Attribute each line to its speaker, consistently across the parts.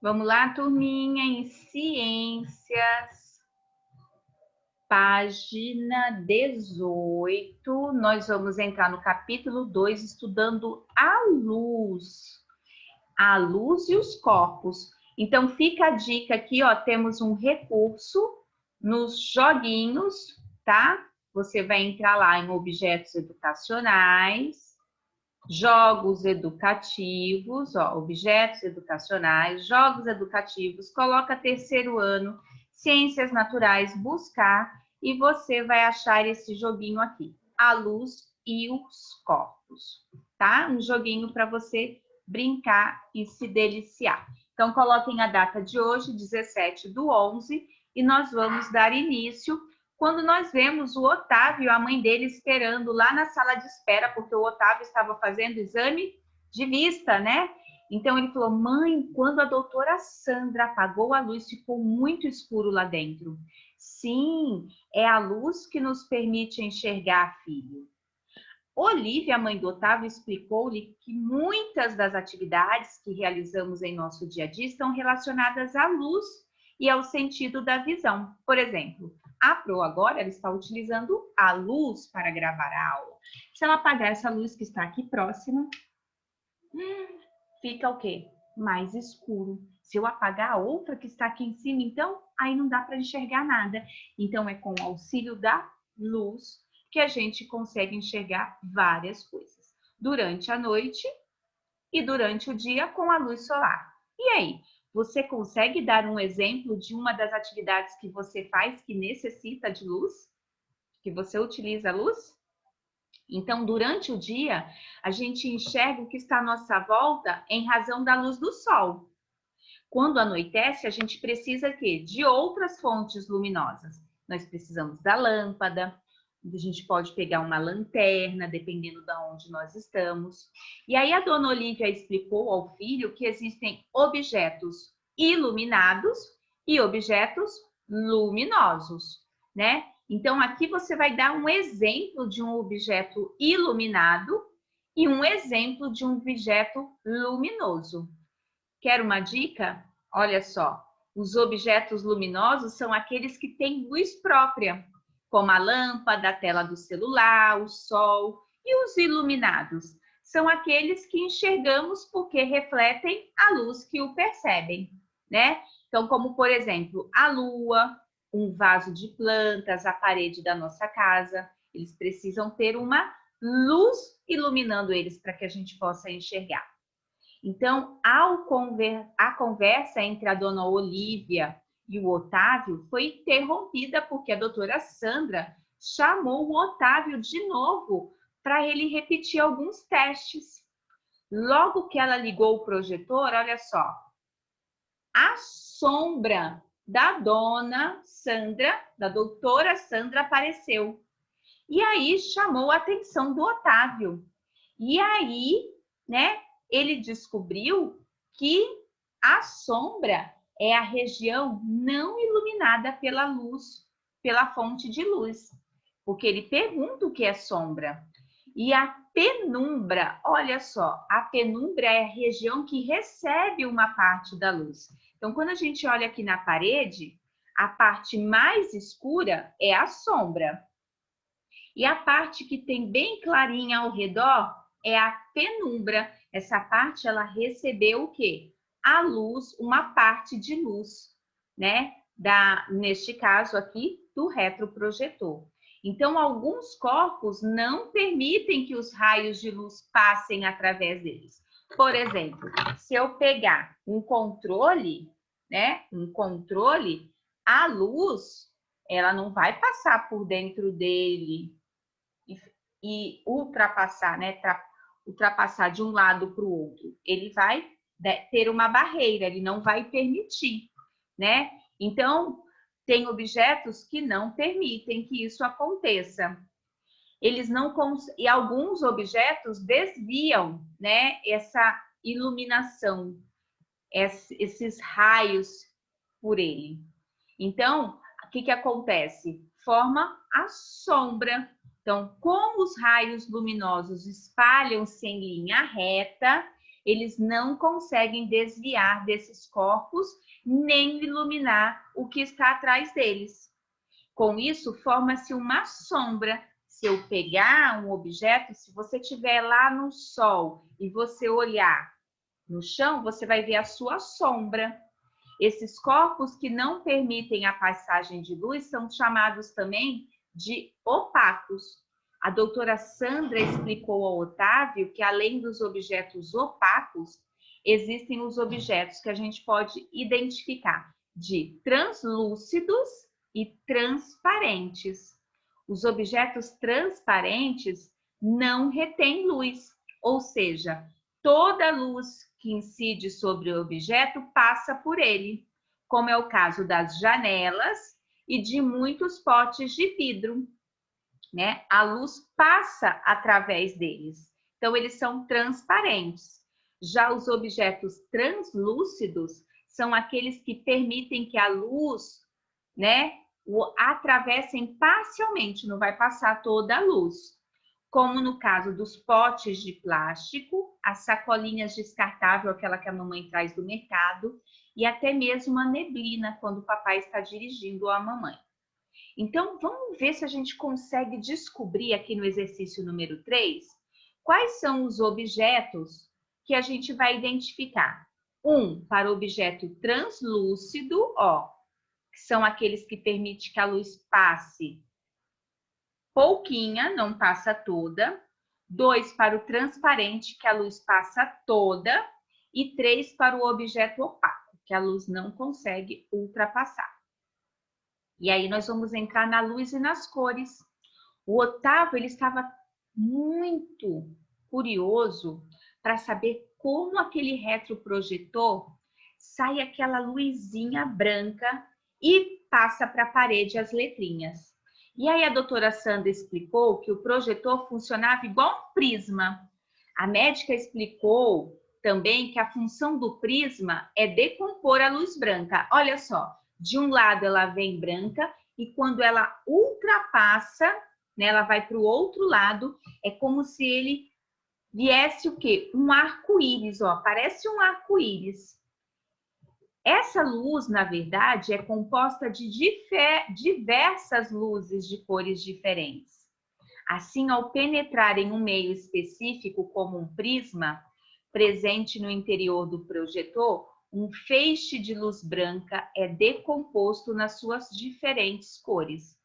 Speaker 1: Vamos lá, turminha, em ciências, página 18. Nós vamos entrar no capítulo 2, estudando a luz e os corpos. Então, fica a dica aqui, ó, temos um recurso nos joguinhos, tá? Você vai entrar lá em objetos educacionais, jogos educativos, ó, objetos educacionais, jogos educativos, coloca terceiro ano, ciências naturais, buscar, e você vai achar esse joguinho aqui, a luz e os corpos, tá? Um joguinho para você brincar e se deliciar. Então, coloquem a data de hoje, 17/11, e nós vamos dar início quando nós vemos o Otávio e a mãe dele esperando lá na sala de espera, porque o Otávio estava fazendo exame de vista, né? Então ele falou: mãe, quando a doutora Sandra apagou a luz, ficou muito escuro lá dentro. Sim, é a luz que nos permite enxergar, filho. Olivia, a mãe do Otávio, explicou-lhe que muitas das atividades que realizamos em nosso dia a dia estão relacionadas à luz e ao sentido da visão. Por exemplo, a Pro agora ela está utilizando a luz para gravar a aula. Se ela apagar essa luz que está aqui próxima, fica o quê? Mais escuro. Se eu apagar a outra que está aqui em cima, então, aí não dá para enxergar nada. Então, é com o auxílio da luz que a gente consegue enxergar várias coisas. Durante a noite e durante o dia com a luz solar. E aí, você consegue dar um exemplo de uma das atividades que você faz que necessita de luz? Que você utiliza a luz? Então, durante o dia, a gente enxerga o que está à nossa volta em razão da luz do sol. Quando anoitece, a gente precisa de outras fontes luminosas. Nós precisamos da lâmpada, a gente pode pegar uma lanterna, dependendo de onde nós estamos. E aí a dona Olívia explicou ao filho que existem objetos iluminados e objetos luminosos, né? Então aqui você vai dar um exemplo de um objeto iluminado e um exemplo de um objeto luminoso. Quer uma dica? Olha só, os objetos luminosos são aqueles que têm luz própria, como a lâmpada, a tela do celular, o sol, e os iluminados são aqueles que enxergamos porque refletem a luz que o percebem, né? Então, como por exemplo, a lua, um vaso de plantas, a parede da nossa casa, eles precisam ter uma luz iluminando eles para que a gente possa enxergar. Então, a conversa entre a dona Olívia e o Otávio foi interrompida porque a doutora Sandra chamou o Otávio de novo para ele repetir alguns testes. Logo que ela ligou o projetor, olha só, a sombra da dona Sandra, da doutora Sandra, apareceu. E aí chamou a atenção do Otávio. E aí, né, ele descobriu que a sombra é a região não iluminada pela luz, pela fonte de luz. Porque ele pergunta o que é sombra. E a penumbra, olha só, a penumbra é a região que recebe uma parte da luz. Então, quando a gente olha aqui na parede, a parte mais escura é a sombra. E a parte que tem bem clarinha ao redor é a penumbra. Essa parte ela recebeu o quê? A luz, uma parte de luz, né? Neste caso aqui, do retroprojetor. Então, alguns corpos não permitem que os raios de luz passem através deles. Por exemplo, se eu pegar um controle, né? Um controle, a luz, ela não vai passar por dentro dele e ultrapassar, né? Ultrapassar de um lado para o outro. Ele vai ter uma barreira, ele não vai permitir, né? Então, tem objetos que não permitem que isso aconteça. Eles não e alguns objetos desviam, né, essa iluminação, esses raios por ele. Então, o que acontece? Forma a sombra. Então, como os raios luminosos espalham-se em linha reta, eles não conseguem desviar desses corpos nem iluminar o que está atrás deles. Com isso, forma-se uma sombra. Se eu pegar um objeto, se você estiver lá no sol e você olhar no chão, você vai ver a sua sombra. Esses corpos que não permitem a passagem de luz são chamados também de opacos. A doutora Sandra explicou ao Otávio que, além dos objetos opacos, existem os objetos que a gente pode identificar de translúcidos e transparentes. Os objetos transparentes não retêm luz, ou seja, toda luz que incide sobre o objeto passa por ele, como é o caso das janelas e de muitos potes de vidro, né? A luz passa através deles, então eles são transparentes. Já os objetos translúcidos são aqueles que permitem que a luz, né, atravessem parcialmente, não vai passar toda a luz. Como no caso dos potes de plástico, as sacolinhas descartáveis, aquela que a mamãe traz do mercado, e até mesmo a neblina, quando o papai está dirigindo ou a mamãe. Então, vamos ver se a gente consegue descobrir aqui no exercício número 3, quais são os objetos que a gente vai identificar. Para o objeto translúcido, ó, que são aqueles que permitem que a luz passe pouquinha, não passa toda. 2, para o transparente, que a luz passa toda. E 3, para o objeto opaco, que a luz não consegue ultrapassar. E aí nós vamos entrar na luz e nas cores. O Otávio, ele estava muito curioso para saber como aquele retroprojetor sai aquela luzinha branca e passa para a parede as letrinhas. E aí a doutora Sandra explicou que o projetor funcionava igual um prisma. A médica explicou também que a função do prisma é decompor a luz branca. Olha só, de um lado ela vem branca e quando ela ultrapassa, né, ela vai para o outro lado, é como se ele viesse o quê? Um arco-íris, ó, parece um arco-íris. Essa luz, na verdade, é composta de diversas luzes de cores diferentes. Assim, ao penetrar em um meio específico, como um prisma, presente no interior do projetor, um feixe de luz branca é decomposto nas suas diferentes cores.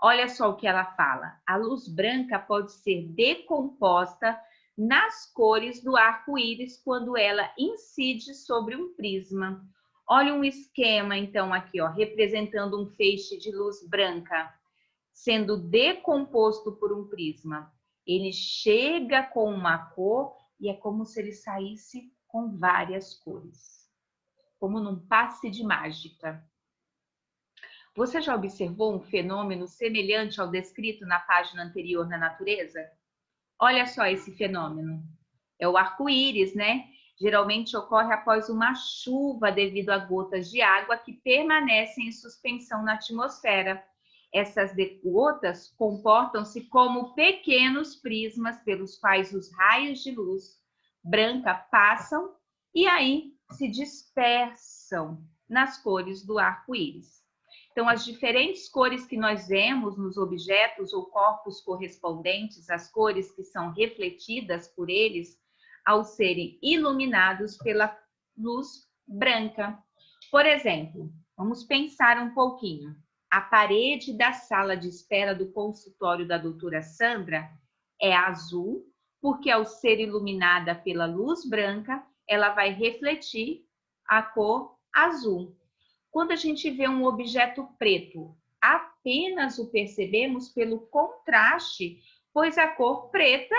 Speaker 1: Olha só o que ela fala. A luz branca pode ser decomposta nas cores do arco-íris quando ela incide sobre um prisma. Olha um esquema, então, aqui, ó, representando um feixe de luz branca sendo decomposto por um prisma. Ele chega com uma cor e é como se ele saísse com várias cores, como num passe de mágica. Você já observou um fenômeno semelhante ao descrito na página anterior na natureza? Olha só esse fenômeno. É o arco-íris, né? Geralmente ocorre após uma chuva devido a gotas de água que permanecem em suspensão na atmosfera. Essas gotas comportam-se como pequenos prismas pelos quais os raios de luz branca passam e aí se dispersam nas cores do arco-íris. Então, as diferentes cores que nós vemos nos objetos ou corpos correspondentes às cores que são refletidas por eles, ao serem iluminados pela luz branca. Por exemplo, vamos pensar um pouquinho. A parede da sala de espera do consultório da doutora Sandra é azul, porque ao ser iluminada pela luz branca, ela vai refletir a cor azul. Quando a gente vê um objeto preto, apenas o percebemos pelo contraste, pois a cor preta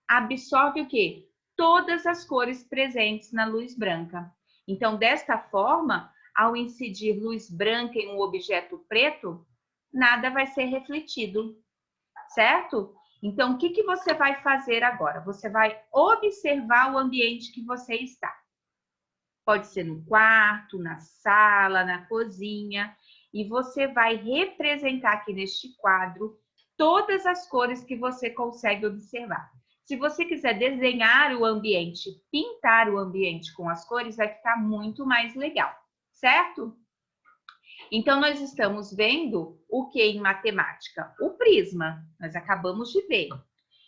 Speaker 1: absorve o quê? Todas as cores presentes na luz branca. Então, desta forma, ao incidir luz branca em um objeto preto, nada vai ser refletido, certo? Então, o que você vai fazer agora? Você vai observar o ambiente que você está. Pode ser no quarto, na sala, na cozinha, e você vai representar aqui neste quadro todas as cores que você consegue observar. Se você quiser desenhar o ambiente, pintar o ambiente com as cores, vai ficar muito mais legal, certo? Então, nós estamos vendo o que em matemática? O prisma, nós acabamos de ver.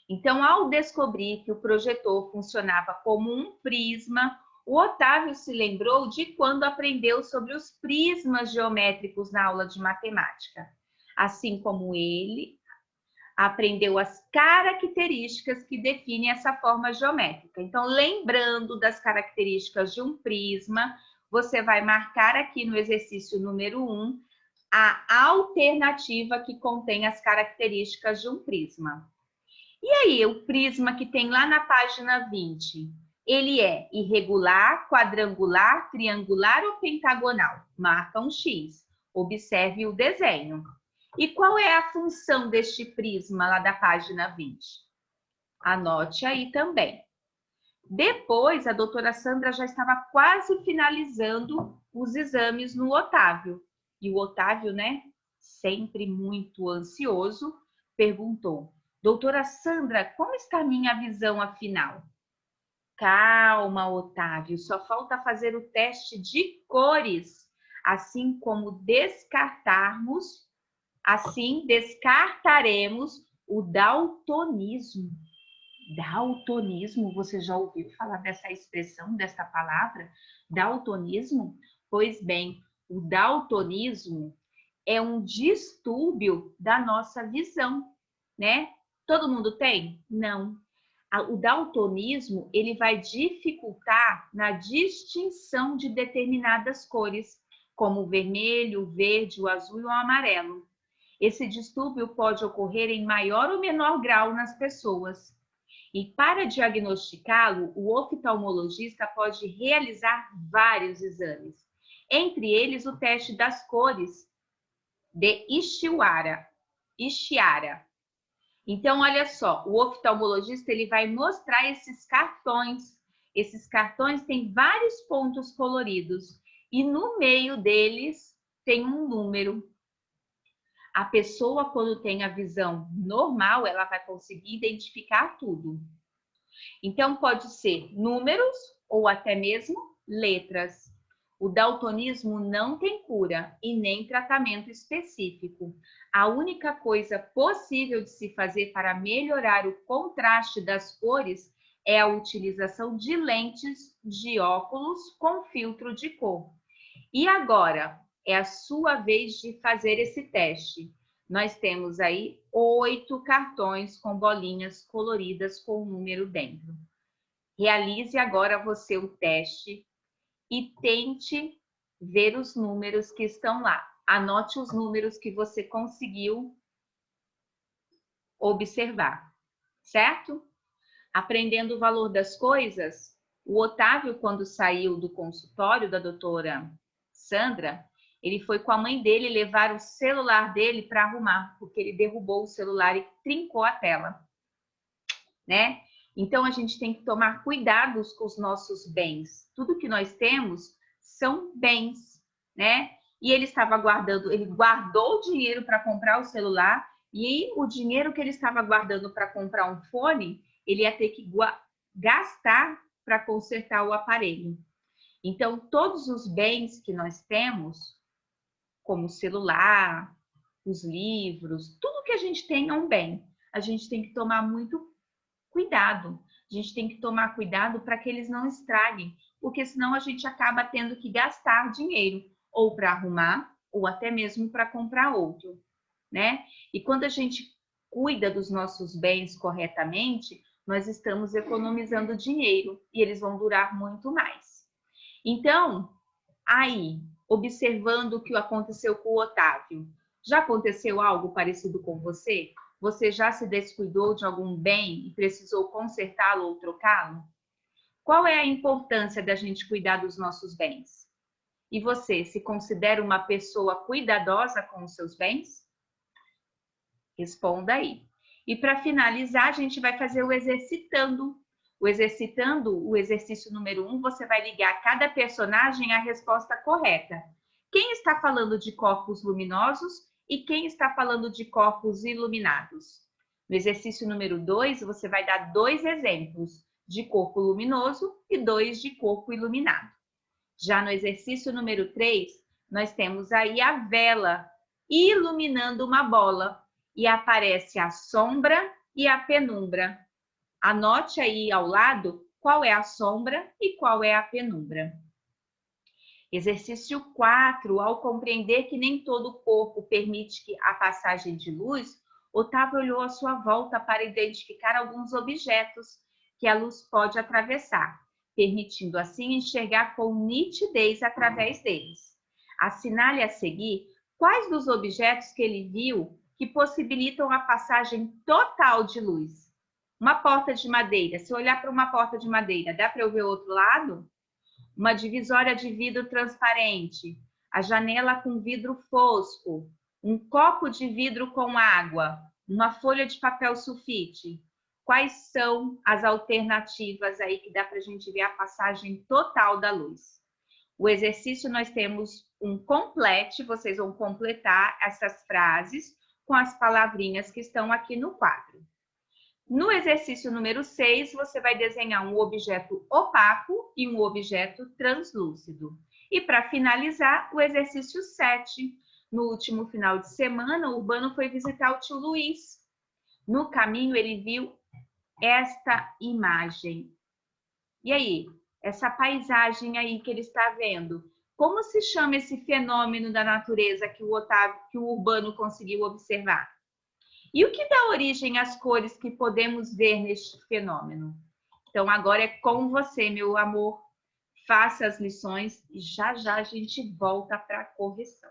Speaker 1: Então, ao descobrir que o projetor funcionava como um prisma, o Otávio se lembrou de quando aprendeu sobre os prismas geométricos na aula de matemática. Assim como ele aprendeu as características que definem essa forma geométrica. Então, lembrando das características de um prisma, você vai marcar aqui no exercício número 1 a alternativa que contém as características de um prisma. E aí, o prisma que tem lá na página 20, ele é irregular, quadrangular, triangular ou pentagonal? Marca um X. Observe o desenho. E qual é a função deste prisma lá da página 20? Anote aí também. Depois, a doutora Sandra já estava quase finalizando os exames no Otávio. E o Otávio, né, sempre muito ansioso, perguntou: doutora Sandra, como está a minha visão afinal? Calma, Otávio, só falta fazer o teste de cores, assim descartaremos o daltonismo. Daltonismo, você já ouviu falar dessa expressão, dessa palavra? Daltonismo? Pois bem, o daltonismo é um distúrbio da nossa visão, né? Todo mundo tem? Não. O daltonismo, ele vai dificultar na distinção de determinadas cores, como o vermelho, o verde, o azul e o amarelo. Esse distúrbio pode ocorrer em maior ou menor grau nas pessoas. E para diagnosticá-lo, o oftalmologista pode realizar vários exames, entre eles o teste das cores de Ishihara. Então, olha só, o oftalmologista ele vai mostrar esses cartões. Esses cartões têm vários pontos coloridos e no meio deles tem um número. A pessoa, quando tem a visão normal, ela vai conseguir identificar tudo. Então, pode ser números ou até mesmo letras. O daltonismo não tem cura e nem tratamento específico. A única coisa possível de se fazer para melhorar o contraste das cores é a utilização de lentes de óculos com filtro de cor. E agora é a sua vez de fazer esse teste. Nós temos aí 8 cartões com bolinhas coloridas com o número dentro. Realize agora você o teste e tente ver os números que estão lá. Anote os números que você conseguiu observar, certo? Aprendendo o valor das coisas, o Otávio, quando saiu do consultório da doutora Sandra, ele foi com a mãe dele levar o celular dele para arrumar, porque ele derrubou o celular e trincou a tela, né? Então, a gente tem que tomar cuidados com os nossos bens. Tudo que nós temos são bens, né? E ele estava guardando, ele guardou o dinheiro para comprar o celular e o dinheiro que ele estava guardando para comprar um fone, ele ia ter que gastar para consertar o aparelho. Então, todos os bens que nós temos, como o celular, os livros, tudo que a gente tem é um bem. A gente tem que tomar muito cuidado. A gente tem que tomar cuidado para que eles não estraguem, porque senão a gente acaba tendo que gastar dinheiro, ou para arrumar, ou até mesmo para comprar outro, né? E quando a gente cuida dos nossos bens corretamente, nós estamos economizando dinheiro e eles vão durar muito mais. Então, aí, observando o que aconteceu com o Otávio, já aconteceu algo parecido com você? Você já se descuidou de algum bem e precisou consertá-lo ou trocá-lo? Qual é a importância da gente cuidar dos nossos bens? E você se considera uma pessoa cuidadosa com os seus bens? Responda aí. E para finalizar, a gente vai fazer o exercitando. O exercício número 1, você vai ligar a cada personagem a resposta correta. Quem está falando de corpos luminosos e quem está falando de corpos iluminados? No exercício número 2, você vai dar 2 exemplos de corpo luminoso e 2 de corpo iluminado. Já no exercício número 3, nós temos aí a vela iluminando uma bola e aparece a sombra e a penumbra. Anote aí ao lado qual é a sombra e qual é a penumbra. Exercício 4, ao compreender que nem todo o corpo permite a passagem de luz, Otávio olhou à sua volta para identificar alguns objetos que a luz pode atravessar, permitindo assim enxergar com nitidez através deles. Assinale a seguir quais dos objetos que ele viu que possibilitam a passagem total de luz. Uma porta de madeira. Se eu olhar para uma porta de madeira, dá para eu ver o outro lado? Uma divisória de vidro transparente, a janela com vidro fosco, um copo de vidro com água, uma folha de papel sulfite. Quais são as alternativas aí que dá para a gente ver a passagem total da luz? O exercício nós temos um complete, vocês vão completar essas frases com as palavrinhas que estão aqui no quadro. No exercício número 6, você vai desenhar um objeto opaco e um objeto translúcido. E para finalizar, o exercício 7. No último final de semana, o Urbano foi visitar o tio Luiz. No caminho, ele viu esta imagem. E aí, essa paisagem aí que ele está vendo, como se chama esse fenômeno da natureza que o Urbano conseguiu observar? E o que dá origem às cores que podemos ver neste fenômeno? Então, agora é com você, meu amor. Faça as lições e já já a gente volta para a correção.